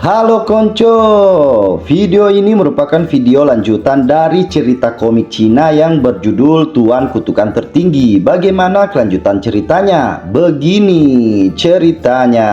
Halo Konco, video ini merupakan video lanjutan dari cerita komik Cina yang berjudul Tuan Kutukan Tertinggi. Bagaimana kelanjutan ceritanya? Begini ceritanya.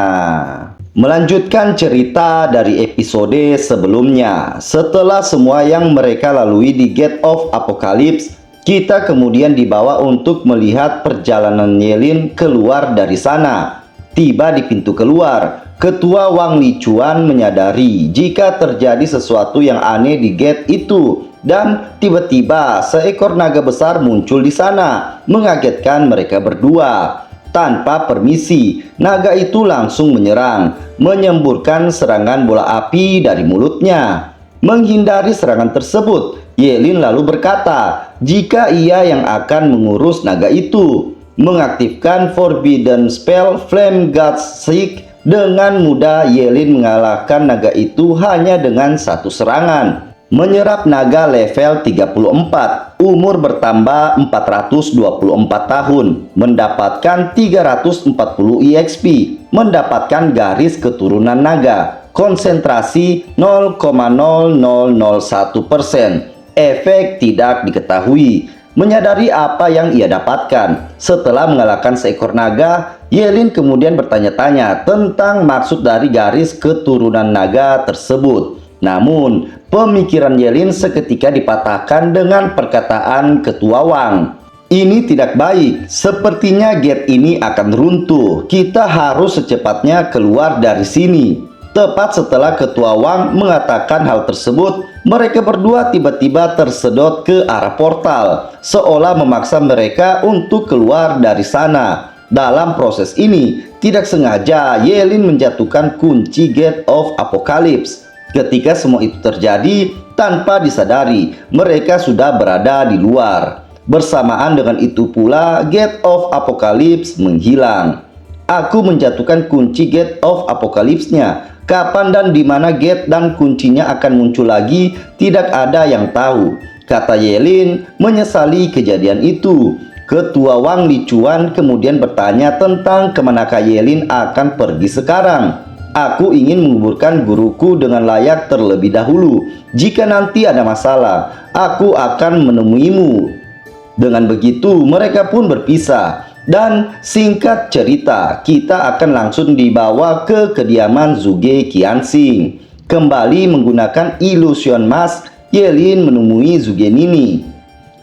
Melanjutkan cerita dari episode sebelumnya. Setelah semua yang mereka lalui di Gate of Apocalypse, kita kemudian dibawa untuk melihat perjalanan Yelin keluar dari sana. Tiba di pintu keluar, Ketua Wang Lichuan menyadari jika terjadi sesuatu yang aneh di gate itu, dan tiba-tiba seekor naga besar muncul di sana, mengagetkan mereka berdua. Tanpa permisi, naga itu langsung menyerang, menyemburkan serangan bola api dari mulutnya. Menghindari serangan tersebut, Yelin lalu berkata jika ia yang akan mengurus naga itu. Mengaktifkan Forbidden Spell Flame God's Seek. Dengan mudah Yelin mengalahkan naga itu hanya dengan satu serangan. Menyerap naga level 34, umur bertambah 424 tahun, mendapatkan 340 EXP, mendapatkan garis keturunan naga, konsentrasi 0,0001%, efek tidak diketahui. Menyadari apa yang ia dapatkan setelah mengalahkan seekor naga, Yelin kemudian bertanya-tanya tentang maksud dari garis keturunan naga tersebut. Namun, pemikiran Yelin seketika dipatahkan dengan perkataan Ketua Wang. Ini tidak baik, sepertinya gate ini akan runtuh. Kita harus secepatnya keluar dari sini. Tepat setelah Ketua Wang mengatakan hal tersebut, mereka berdua tiba-tiba tersedot ke arah portal, seolah memaksa mereka untuk keluar dari sana. Dalam proses ini, tidak sengaja Yelin menjatuhkan kunci Gate of Apocalypse. Ketika semua itu terjadi, tanpa disadari, mereka sudah berada di luar. Bersamaan dengan itu pula, Gate of Apocalypse menghilang. Aku menjatuhkan kunci Gate of Apocalypse-nya. Kapan dan di mana gate dan kuncinya akan muncul lagi, tidak ada yang tahu, kata Yelin menyesali kejadian itu. Ketua Wang Lichuan kemudian bertanya tentang kemanakah Yelin akan pergi sekarang. Aku ingin menguburkan guruku dengan layak terlebih dahulu. Jika nanti ada masalah, aku akan menemuimu. Dengan begitu, mereka pun berpisah. Dan singkat cerita, kita akan langsung dibawa ke kediaman Zhuge Qianxing. Kembali menggunakan Illusion Mask, Yelin menemui Zhuge Nini.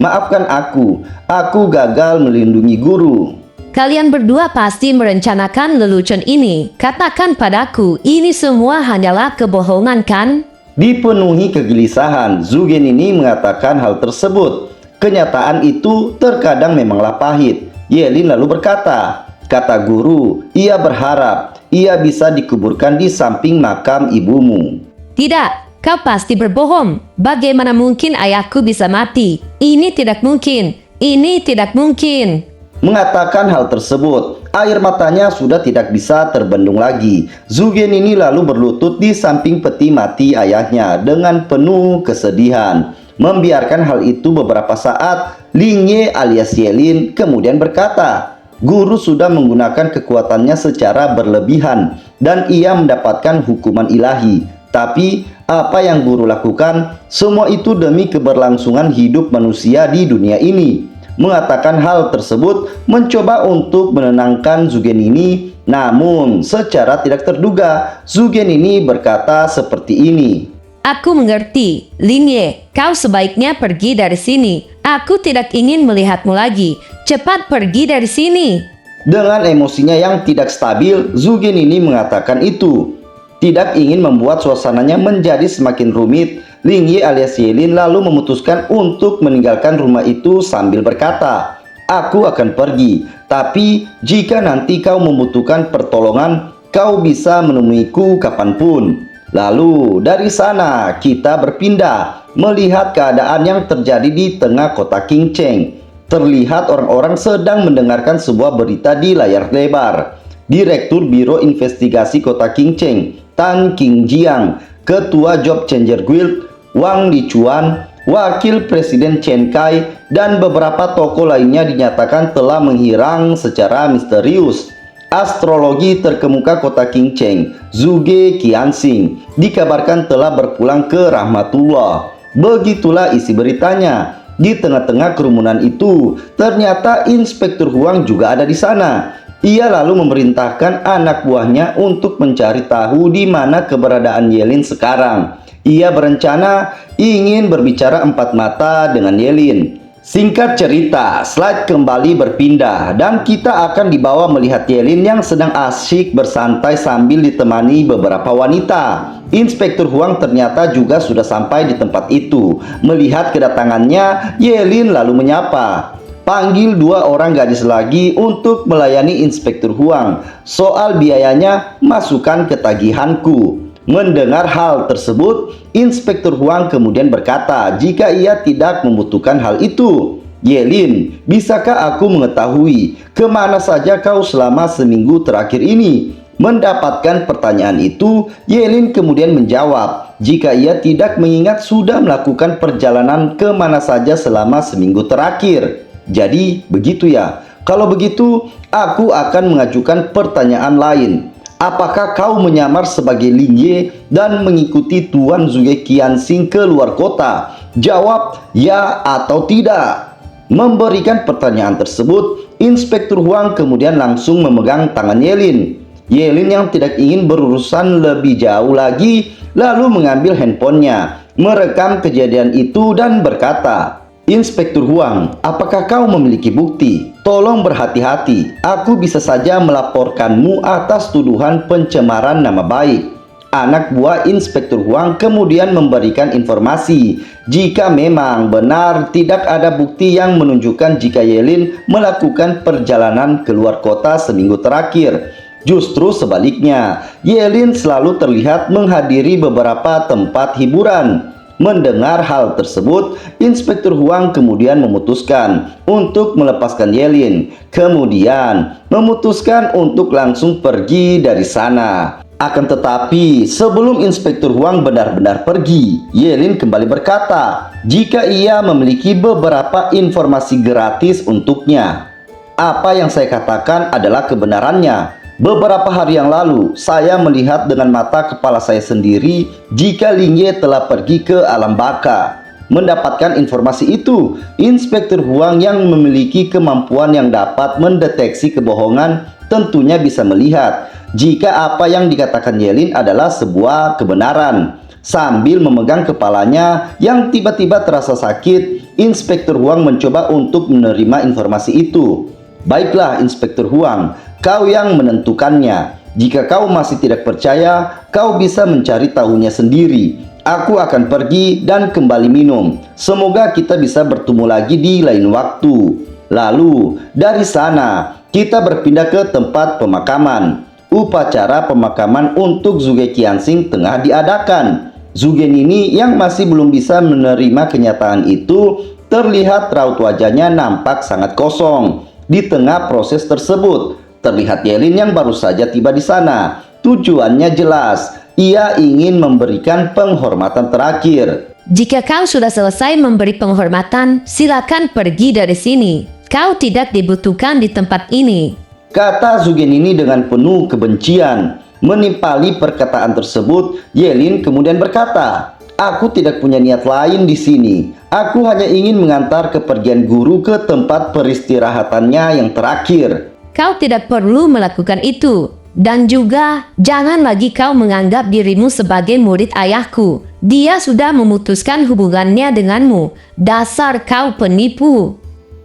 Maafkan aku gagal melindungi guru. Kalian berdua pasti merencanakan lelucon ini. Katakan padaku, ini semua hanyalah kebohongan kan? Dipenuhi kegelisahan, Zhuge Nini mengatakan hal tersebut. Kenyataan itu terkadang memanglah pahit. Yelin lalu berkata, kata guru, ia berharap ia bisa dikuburkan di samping makam ibumu. Tidak, kau pasti berbohong. Bagaimana mungkin ayahku bisa mati? Ini tidak mungkin. Ini tidak mungkin. Mengatakan hal tersebut, air matanya sudah tidak bisa terbendung lagi. Zhuge Nini lalu berlutut di samping peti mati ayahnya dengan penuh kesedihan. Membiarkan hal itu beberapa saat, Lingye alias Yelin kemudian berkata, guru sudah menggunakan kekuatannya secara berlebihan dan ia mendapatkan hukuman ilahi. Tapi apa yang guru lakukan, semua itu demi keberlangsungan hidup manusia di dunia ini. Mengatakan hal tersebut mencoba untuk menenangkan Zhuge Nini, namun secara tidak terduga Zhuge Nini berkata seperti ini. Aku mengerti, Lingye, kau sebaiknya pergi dari sini. Aku tidak ingin melihatmu lagi. Cepat pergi dari sini. Dengan emosinya yang tidak stabil, Zhuge Nini mengatakan itu. Tidak ingin membuat suasananya menjadi semakin rumit, Lingye alias Yelin lalu memutuskan untuk meninggalkan rumah itu sambil berkata, aku akan pergi, tapi jika nanti kau membutuhkan pertolongan, kau bisa menemuiku kapanpun. Lalu dari sana kita berpindah melihat keadaan yang terjadi di tengah kota Qingcheng. Terlihat orang-orang sedang mendengarkan sebuah berita di layar lebar. Direktur Biro Investigasi Kota Qingcheng, Tan Qingjiang, Ketua Job Changer Guild, Wang Lichuan, Wakil Presiden Chen Kai, dan beberapa tokoh lainnya dinyatakan telah menghilang secara misterius. Astrologi terkemuka kota Qingcheng, Zhuge Qianxing, dikabarkan telah berpulang ke rahmatullah. Begitulah isi beritanya. Di tengah-tengah kerumunan itu, ternyata Inspektur Huang juga ada di sana. Ia lalu memerintahkan anak buahnya untuk mencari tahu di mana keberadaan Yelin sekarang. Ia berencana ingin berbicara empat mata dengan Yelin. Singkat cerita, slide kembali berpindah dan kita akan dibawa melihat Yelin yang sedang asyik bersantai sambil ditemani beberapa wanita. Inspektur Huang ternyata juga sudah sampai di tempat itu. Melihat kedatangannya, Yelin lalu menyapa. Panggil dua orang gadis lagi untuk melayani Inspektur Huang. Soal biayanya, masukkan ke tagihanku. Mendengar hal tersebut, Inspektur Huang kemudian berkata jika ia tidak membutuhkan hal itu. Yelin, bisakah aku mengetahui kemana saja kau selama seminggu terakhir ini? Mendapatkan pertanyaan itu, Yelin kemudian menjawab jika ia tidak mengingat sudah melakukan perjalanan kemana saja selama seminggu terakhir. Jadi begitu ya. Kalau begitu, aku akan mengajukan pertanyaan lain. Apakah kau menyamar sebagai Lin Ye dan mengikuti Tuan Zhuge Qianxing ke luar kota? Jawab ya atau tidak. Memberikan pertanyaan tersebut, Inspektur Huang kemudian langsung memegang tangan Yelin. Yelin yang tidak ingin berurusan lebih jauh lagi, lalu mengambil handphonenya, merekam kejadian itu dan berkata, Inspektur Huang, apakah kau memiliki bukti? Tolong berhati-hati, aku bisa saja melaporkanmu atas tuduhan pencemaran nama baik. Anak buah Inspektur Huang kemudian memberikan informasi jika memang benar tidak ada bukti yang menunjukkan jika Yelin melakukan perjalanan keluar kota seminggu terakhir. Justru sebaliknya, Yelin selalu terlihat menghadiri beberapa tempat hiburan. Mendengar hal tersebut, Inspektur Huang kemudian memutuskan untuk melepaskan Yelin. Kemudian memutuskan untuk langsung pergi dari sana. Akan tetapi, sebelum Inspektur Huang benar-benar pergi, Yelin kembali berkata jika ia memiliki beberapa informasi gratis untuknya. Apa yang saya katakan adalah kebenarannya. Beberapa hari yang lalu, saya melihat dengan mata kepala saya sendiri jika Lin Ye telah pergi ke alam baka. Mendapatkan informasi itu, Inspektur Huang yang memiliki kemampuan yang dapat mendeteksi kebohongan tentunya bisa melihat jika apa yang dikatakan Yelin adalah sebuah kebenaran. Sambil memegang kepalanya yang tiba-tiba terasa sakit, Inspektur Huang mencoba untuk menerima informasi itu. Baiklah Inspektur Huang, kau yang menentukannya. Jika kau masih tidak percaya, kau bisa mencari tahunya sendiri. Aku akan pergi dan kembali minum. Semoga kita bisa bertemu lagi di lain waktu. Lalu, dari sana, kita berpindah ke tempat pemakaman. Upacara pemakaman untuk Zhuge Qianxing tengah diadakan. Zhuge Nini yang masih belum bisa menerima kenyataan itu, terlihat raut wajahnya nampak sangat kosong. Di tengah proses tersebut, terlihat Yelin yang baru saja tiba di sana. Tujuannya jelas, ia ingin memberikan penghormatan terakhir. Jika kau sudah selesai memberi penghormatan, silakan pergi dari sini. Kau tidak dibutuhkan di tempat ini, kata Zhuge Nini dengan penuh kebencian. Menimpali perkataan tersebut, Yelin kemudian berkata, aku tidak punya niat lain di sini. Aku hanya ingin mengantar kepergian guru ke tempat peristirahatannya yang terakhir. Kau tidak perlu melakukan itu. Dan juga, jangan lagi kau menganggap dirimu sebagai murid ayahku. Dia sudah memutuskan hubungannya denganmu. Dasar kau penipu.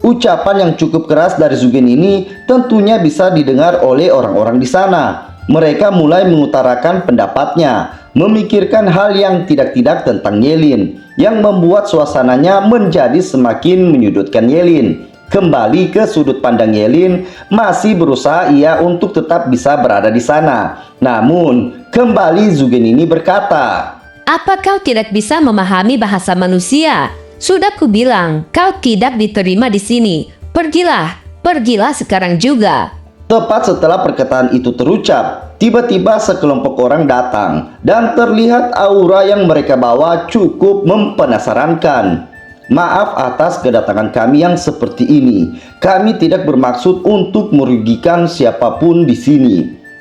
Ucapan yang cukup keras dari Zhuge Nini tentunya bisa didengar oleh orang-orang di sana. Mereka mulai mengutarakan pendapatnya, memikirkan hal yang tidak-tidak tentang Yelin, yang membuat suasananya menjadi semakin menyudutkan Yelin. Kembali ke sudut pandang Yelin, masih berusaha ia untuk tetap bisa berada di sana. Namun, kembali Zhuge Nini berkata, apa kau tidak bisa memahami bahasa manusia? Sudah kubilang, kau tidak diterima di sini. Pergilah, pergilah sekarang juga. Tepat setelah perkataan itu terucap, tiba-tiba sekelompok orang datang dan terlihat aura yang mereka bawa cukup mempenasarankan. Maaf atas kedatangan kami yang seperti ini. Kami tidak bermaksud untuk merugikan siapapun di sini.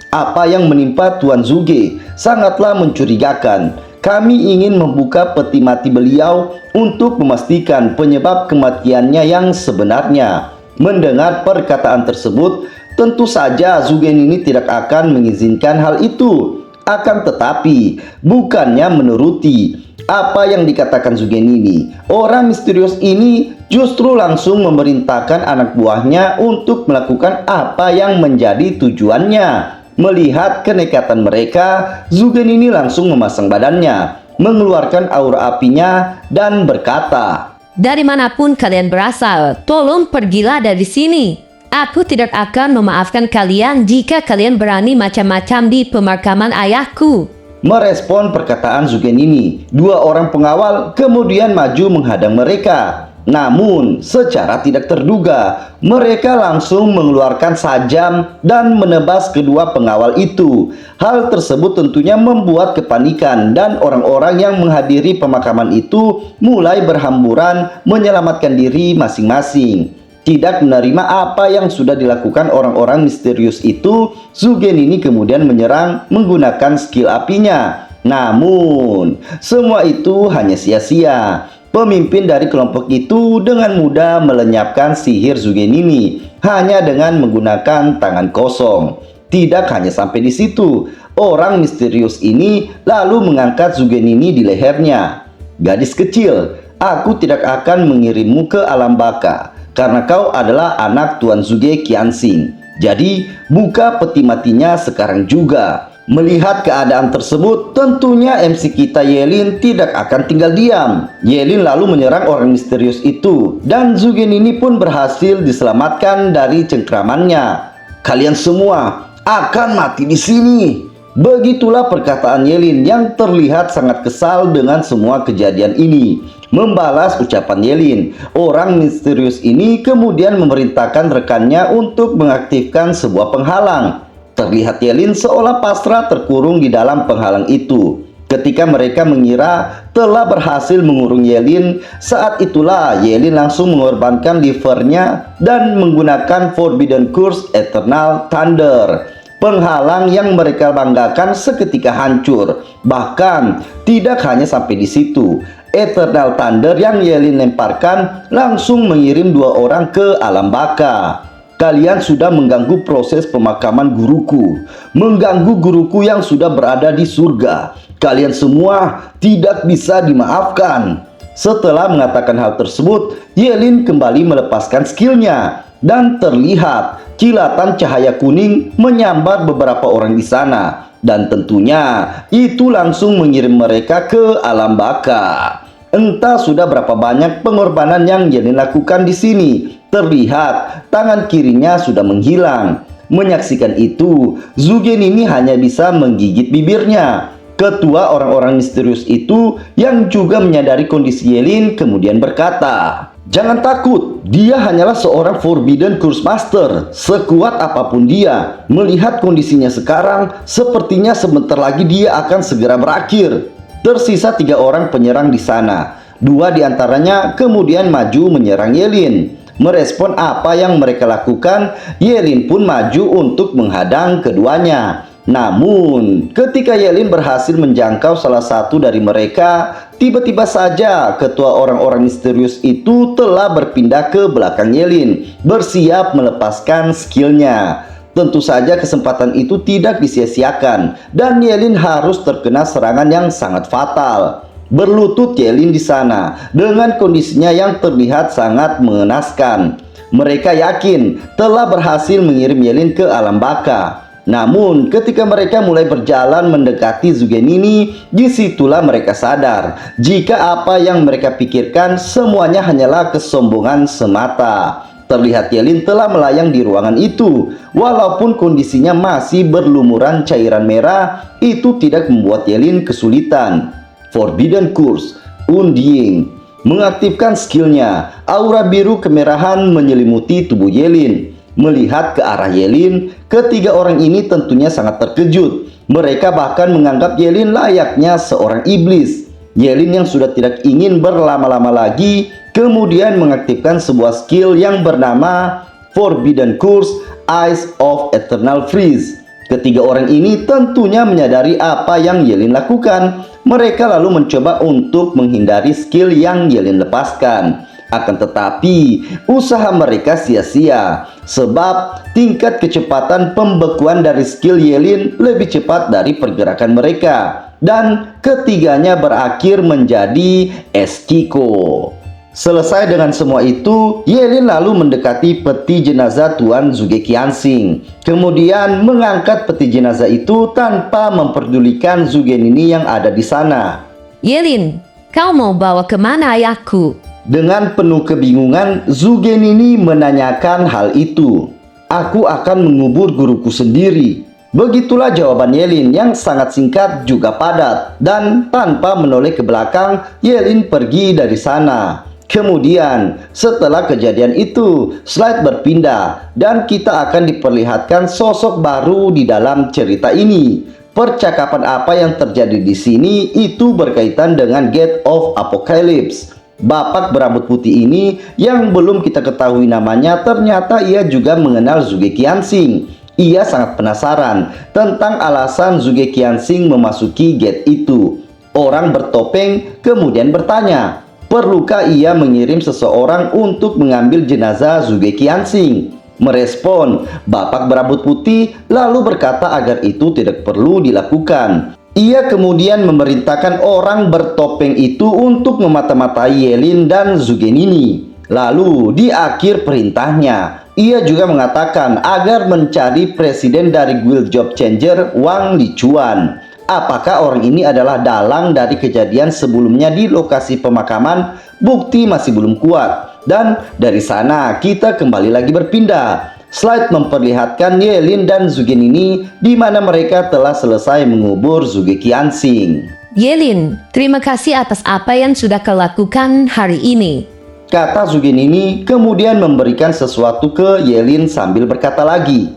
Apa yang menimpa Tuan Zuge sangatlah mencurigakan. Kami ingin membuka peti mati beliau untuk memastikan penyebab kematiannya yang sebenarnya. Mendengar perkataan tersebut, tentu saja Zugenini tidak akan mengizinkan hal itu. Akan tetapi, bukannya menuruti apa yang dikatakan Zugenini, orang misterius ini justru langsung memerintahkan anak buahnya untuk melakukan apa yang menjadi tujuannya. Melihat kenekatan mereka, Zugenini langsung memasang badannya, mengeluarkan aura apinya, dan berkata, Dari manapun kalian berasal, tolong pergilah dari sini. Aku tidak akan memaafkan kalian jika kalian berani macam-macam di pemakaman ayahku. Merespon perkataan Zugenini, dua orang pengawal kemudian maju menghadang mereka. Namun, secara tidak terduga, mereka langsung mengeluarkan sajam dan menebas kedua pengawal itu. Hal tersebut tentunya membuat kepanikan dan orang-orang yang menghadiri pemakaman itu mulai berhamburan menyelamatkan diri masing-masing. Tidak menerima apa yang sudah dilakukan orang-orang misterius itu, Zugenini kemudian menyerang menggunakan skill apinya. Namun, semua itu hanya sia-sia. Pemimpin dari kelompok itu dengan mudah melenyapkan sihir Zugenini hanya dengan menggunakan tangan kosong. Tidak hanya sampai di situ, orang misterius ini lalu mengangkat Zugenini di lehernya. Gadis kecil, aku tidak akan mengirimmu ke alam baka karena kau adalah anak Tuan Zuge Qianxing. Jadi, buka peti matinya sekarang juga. Melihat keadaan tersebut, tentunya MC kita Yelin tidak akan tinggal diam. Yelin lalu menyerang orang misterius itu, dan Zugenini pun berhasil diselamatkan dari cengkramannya. Kalian semua akan mati di sini. Begitulah perkataan Yelin yang terlihat sangat kesal dengan semua kejadian ini. Membalas ucapan Yelin, orang misterius ini kemudian memerintahkan rekannya untuk mengaktifkan sebuah penghalang. Terlihat Yelin seolah pasrah terkurung di dalam penghalang itu. Ketika mereka mengira telah berhasil mengurung Yelin, saat itulah Yelin langsung mengorbankan livernya dan menggunakan Forbidden Curse Eternal Thunder. Penghalang yang mereka banggakan seketika hancur. Bahkan tidak hanya sampai di situ, Eternal Thunder yang Yelin lemparkan langsung mengirim dua orang ke alam baka. Kalian sudah mengganggu proses pemakaman guruku, mengganggu guruku yang sudah berada di surga. Kalian semua tidak bisa dimaafkan. Setelah mengatakan hal tersebut, Yelin kembali melepaskan skillnya dan terlihat kilatan cahaya kuning menyambar beberapa orang di sana. Dan tentunya itu langsung mengirim mereka ke alam baka. Entah sudah berapa banyak pengorbanan yang Yelin lakukan di sini. Terlihat tangan kirinya sudah menghilang. Menyaksikan itu, Zugenini hanya bisa menggigit bibirnya. Ketua orang-orang misterius itu yang juga menyadari kondisi Yelin kemudian berkata, "Jangan takut, dia hanyalah seorang Forbidden Curse Master. Sekuat apapun dia, melihat kondisinya sekarang, sepertinya sebentar lagi dia akan segera berakhir." Tersisa 3 orang penyerang di sana. 2 diantaranya kemudian maju menyerang Yelin. Merespon apa yang mereka lakukan, Yelin pun maju untuk menghadang keduanya. Namun, ketika Yelin berhasil menjangkau salah satu dari mereka, tiba-tiba saja ketua orang-orang misterius itu telah berpindah ke belakang Yelin, bersiap melepaskan skillnya. Tentu saja kesempatan itu tidak disia-siakan, dan Yelin harus terkena serangan yang sangat fatal. Berlutut Yelin di sana dengan kondisinya yang terlihat sangat mengenaskan. Mereka yakin telah berhasil mengirim Yelin ke alam baka. Namun ketika mereka mulai berjalan mendekati Zugenini, disitulah mereka sadar jika apa yang mereka pikirkan semuanya hanyalah kesombongan semata. Terlihat Yelin telah melayang di ruangan itu. Walaupun kondisinya masih berlumuran cairan merah, itu tidak membuat Yelin kesulitan. Forbidden Curse Undying mengaktifkan skillnya. Aura biru kemerahan menyelimuti tubuh Yelin. Melihat ke arah Yelin, ketiga orang ini tentunya sangat terkejut. Mereka bahkan menganggap Yelin layaknya seorang iblis. Yelin yang sudah tidak ingin berlama-lama lagi kemudian mengaktifkan sebuah skill yang bernama Forbidden Curse Eyes of Eternal Freeze. Ketiga orang ini tentunya menyadari apa yang Yelin lakukan. Mereka lalu mencoba untuk menghindari skill yang Yelin lepaskan. Akan tetapi, usaha mereka sia-sia sebab tingkat kecepatan pembekuan dari skill Yelin lebih cepat dari pergerakan mereka. Dan ketiganya berakhir menjadi Eskiko. Selesai dengan semua itu, Yelin lalu mendekati peti jenazah Tuan Zhuge Qianxing. Kemudian mengangkat peti jenazah itu tanpa memperdulikan Zhuge Nini yang ada di sana. Yelin, kau mau bawa kemana ayahku? Dengan penuh kebingungan, Zhuge Nini menanyakan hal itu. Aku akan mengubur guruku sendiri. Begitulah jawaban Yelin yang sangat singkat juga padat. Dan tanpa menoleh ke belakang, Yelin pergi dari sana. Kemudian, setelah kejadian itu, slide berpindah dan kita akan diperlihatkan sosok baru di dalam cerita ini. Percakapan apa yang terjadi di sini itu berkaitan dengan Gate of Apocalypse. Bapak berambut putih ini yang belum kita ketahui namanya, ternyata ia juga mengenal Zhuge Qianxing. Ia sangat penasaran tentang alasan Zhuge Qianxing memasuki gate itu. Orang bertopeng kemudian bertanya, perlukah ia mengirim seseorang untuk mengambil jenazah Zhuge Qianxing? Merespon, Bapak berambut putih lalu berkata agar itu tidak perlu dilakukan. Ia kemudian memerintahkan orang bertopeng itu untuk memata-matai Yelin dan Zhuge Nini. Lalu di akhir perintahnya, ia juga mengatakan agar mencari presiden dari Guild Job Changer, Wang Lichuan. Apakah orang ini adalah dalang dari kejadian sebelumnya di lokasi pemakaman? Bukti masih belum kuat. Dan dari sana kita kembali lagi berpindah. Slide memperlihatkan Yelin dan Zhuge Nini di mana mereka telah selesai mengubur Zhuge Qianxing. Yelin, terima kasih atas apa yang sudah kau lakukan hari ini. Kata Zhuge Nini kemudian memberikan sesuatu ke Yelin sambil berkata lagi,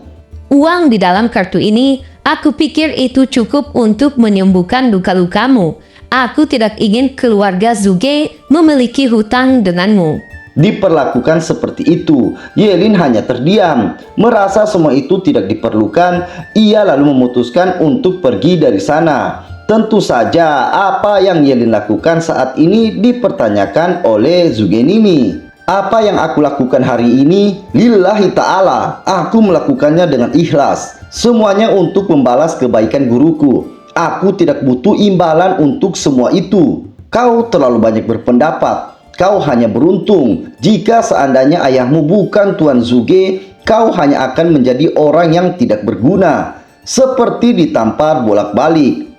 Uang di dalam kartu ini, aku pikir itu cukup untuk menyembuhkan luka-lukamu. Aku tidak ingin keluarga Zhuge memiliki hutang denganmu. Diperlakukan seperti itu, Yelin hanya terdiam. Merasa semua itu tidak diperlukan, ia lalu memutuskan untuk pergi dari sana. Tentu saja apa yang Yelin lakukan saat ini dipertanyakan oleh Zhuge Nini. Apa yang aku lakukan hari ini, lillahi ta'ala, aku melakukannya dengan ikhlas. Semuanya untuk membalas kebaikan guruku. Aku tidak butuh imbalan untuk semua itu. Kau terlalu banyak berpendapat. Kau hanya beruntung. Jika seandainya ayahmu bukan Tuan Zhuge, kau hanya akan menjadi orang yang tidak berguna. Seperti ditampar bolak-balik.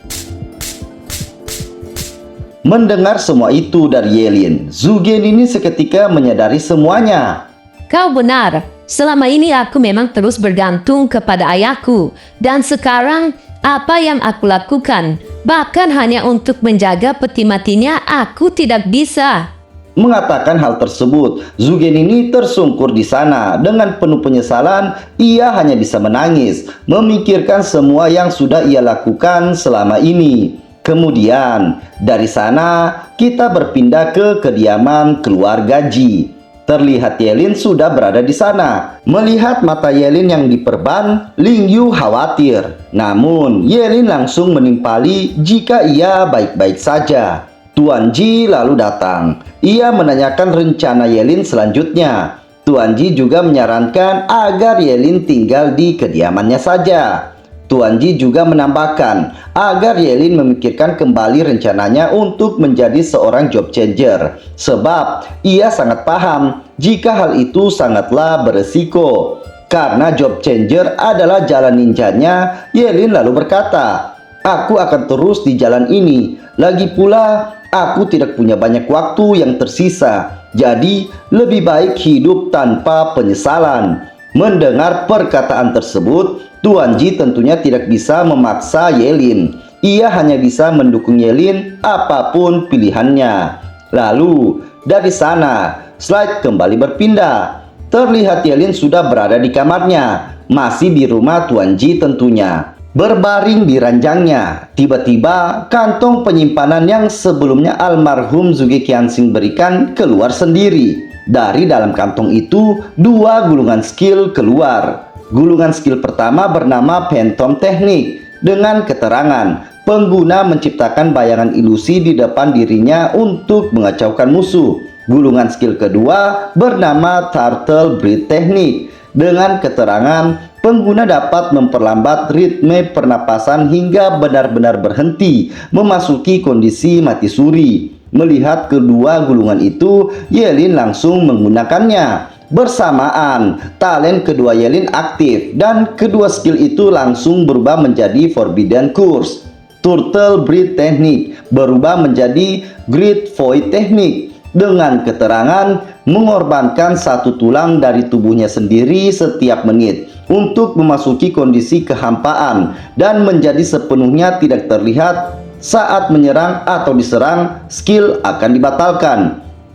Mendengar semua itu dari Yelin, Zhuge Nini seketika menyadari semuanya. Kau benar, selama ini aku memang terus bergantung kepada ayahku. Dan sekarang, apa yang aku lakukan, bahkan hanya untuk menjaga peti matinya, aku tidak bisa. Mengatakan hal tersebut, Zhuge Nini tersungkur di sana. Dengan penuh penyesalan, ia hanya bisa menangis, memikirkan semua yang sudah ia lakukan selama ini. Kemudian, dari sana kita berpindah ke kediaman keluarga Ji. Terlihat Yelin sudah berada di sana. Melihat mata Yelin yang diperban, Ling Yu khawatir. Namun, Yelin langsung menimpali jika ia baik-baik saja. Tuan Ji lalu datang. Ia menanyakan rencana Yelin selanjutnya. Tuan Ji juga menyarankan agar Yelin tinggal di kediamannya saja. Tuan Ji juga menambahkan agar Yelin memikirkan kembali rencananya untuk menjadi seorang job changer. Sebab ia sangat paham jika hal itu sangatlah beresiko. Karena job changer adalah jalan ninjanya, Yelin lalu berkata, aku akan terus di jalan ini. Lagi pula, aku tidak punya banyak waktu yang tersisa. Jadi, lebih baik hidup tanpa penyesalan. Mendengar perkataan tersebut, Tuan Ji tentunya tidak bisa memaksa Yelin. Ia hanya bisa mendukung Yelin apapun pilihannya. Lalu, dari sana, slide kembali berpindah. Terlihat Yelin sudah berada di kamarnya. Masih di rumah Tuan Ji tentunya. berbaring di ranjangnya. Tiba-tiba kantong penyimpanan yang sebelumnya almarhum Zhuge Qianxing berikan keluar sendiri. Dari dalam kantong itu, dua gulungan skill keluar. Gulungan skill pertama bernama Phantom Technique dengan keterangan pengguna menciptakan bayangan ilusi di depan dirinya untuk mengacaukan musuh. Gulungan skill kedua bernama Turtle Breath Technique dengan keterangan pengguna dapat memperlambat ritme pernapasan hingga benar-benar berhenti memasuki kondisi mati suri. Melihat kedua gulungan itu, Ye-Lin langsung menggunakannya. Bersamaan, talent kedua Ye-Lin aktif dan kedua skill itu langsung berubah menjadi Forbidden Curse. Turtle Breath Technique berubah menjadi Great Void Technique dengan keterangan mengorbankan satu tulang dari tubuhnya sendiri setiap menit untuk memasuki kondisi kehampaan dan menjadi sepenuhnya tidak terlihat saat menyerang atau diserang, skill akan dibatalkan.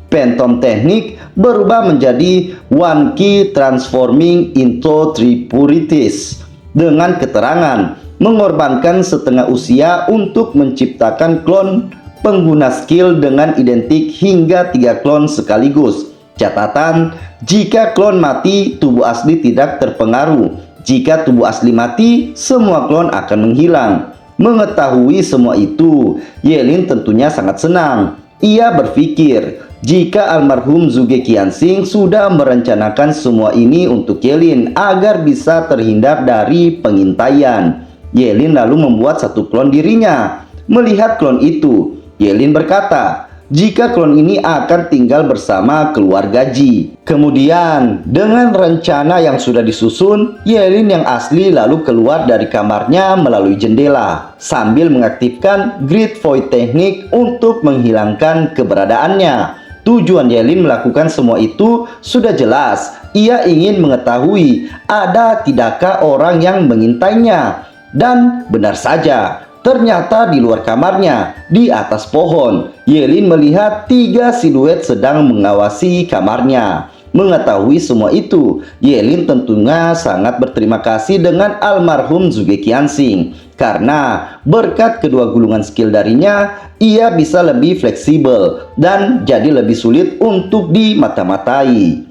Phantom Technique berubah menjadi One Key Transforming into Three Purities dengan keterangan mengorbankan setengah usia untuk menciptakan klon pengguna skill dengan identik hingga 3 klon sekaligus. Catatan, jika klon mati, tubuh asli tidak terpengaruh. Jika tubuh asli mati, semua klon akan menghilang. Mengetahui semua itu, Ye-Lin tentunya sangat senang. Ia berpikir, jika almarhum Zhuge Qianxing sudah merencanakan semua ini untuk Ye-Lin agar bisa terhindar dari pengintaian. Ye-Lin lalu membuat satu klon dirinya. Melihat klon itu, Ye-Lin berkata, jika klon ini akan tinggal bersama keluarga Ji. Kemudian, dengan rencana yang sudah disusun, Ye-Lin yang asli lalu keluar dari kamarnya melalui jendela sambil mengaktifkan Great Void Technique untuk menghilangkan keberadaannya. Tujuan Ye-Lin melakukan semua itu sudah jelas. Ia ingin mengetahui ada tidakkah orang yang mengintainya. Dan benar saja, ternyata di luar kamarnya, di atas pohon, Ye-Lin melihat 3 siluet sedang mengawasi kamarnya. Mengetahui semua itu, Ye-Lin tentunya sangat berterima kasih dengan almarhum Zhuge Qianxing. Karena berkat kedua gulungan skill darinya, ia bisa lebih fleksibel dan jadi lebih sulit untuk dimata-matai.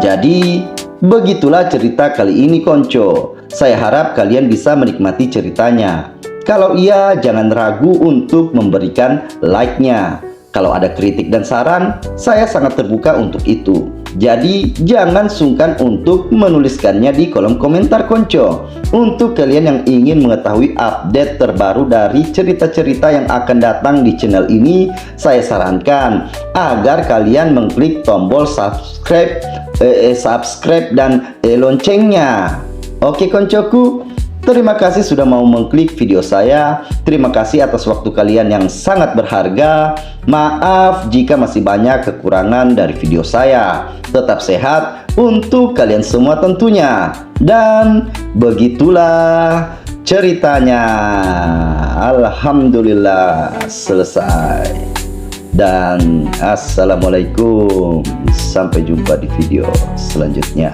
Jadi, begitulah cerita kali ini konco. Saya harap kalian bisa menikmati ceritanya. Kalau iya, jangan ragu untuk memberikan like-nya. Kalau ada kritik dan saran, saya sangat terbuka untuk itu. Jadi, jangan sungkan untuk menuliskannya di kolom komentar konco. Untuk kalian yang ingin mengetahui update terbaru dari cerita-cerita yang akan datang di channel ini, saya sarankan agar kalian mengklik tombol subscribe dan loncengnya. Oke koncoku, terima kasih sudah mau mengklik video saya. Terima kasih atas waktu kalian yang sangat berharga. Maaf jika masih banyak kekurangan dari video saya. Tetap sehat untuk kalian semua tentunya. Dan begitulah ceritanya. Alhamdulillah selesai. Dan assalamualaikum. Sampai jumpa di video selanjutnya.